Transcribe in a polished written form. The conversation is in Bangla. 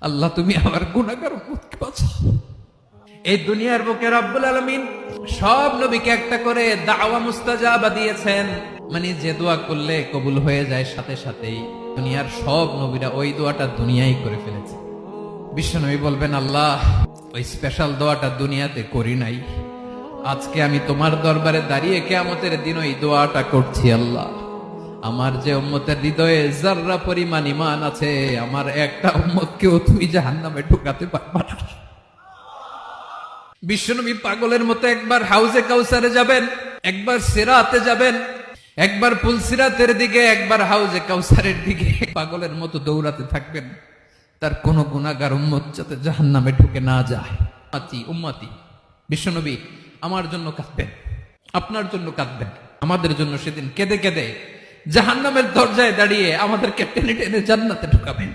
আল্লাহ তুমি আমার গুনাহগার উম্মতকে বাঁচাও। এই দুনিয়ার বুকে রব্বুল আলামিন সব নবীকে একটা করে দাওয়া মুস্তাজাবা দিয়েছেন, মানে যে দোয়া করলে কবুল হয়ে যায় সাথে সাথেই। দুনিয়ার সব নবীরা ওই দোয়াটা দুনিয়ায় করে ফেলেছে। বিশ্বনবী বলবেন, আল্লাহ ওই স্পেশাল দোয়াটা দুনিয়াতে করি নাই, আজকে আমি তোমার দরবারে দাঁড়িয়ে কিয়ামতের দিন ওই দোয়াটা করছি। আল্লাহ আমার যে উম্মতের হৃদয়ে যাররা পরিমাণ ঈমান আছে, আমার একটা উম্মতকেও তুমি জাহান্নামে ঢুকাতে পারবা না। বিশ্বনবী পাগলের মতো একবার হাউজে কাউসারে যাবেন, একবার সিরাতে যাবেন, একবার পুলসিরাতের দিকে, একবার হাউজে কাউসারের দিকে, পাগলের মতো দৌড়াতে থাকবেন। তার কোন গুনাহগার উম্মত যাতে জাহান্নামে ঢুকে না যায়। উম্মতি বিশ্বনবী আমার জন্য কাঁদবেন, আপনার জন্য কাঁদবেন, আমাদের জন্য সেদিন কেঁদে কেঁদে জাহান্নামের দরজায় দাঁড়িয়ে আমাদেরকে টেনে টেনে জান্নাতে ঢুকাবেন।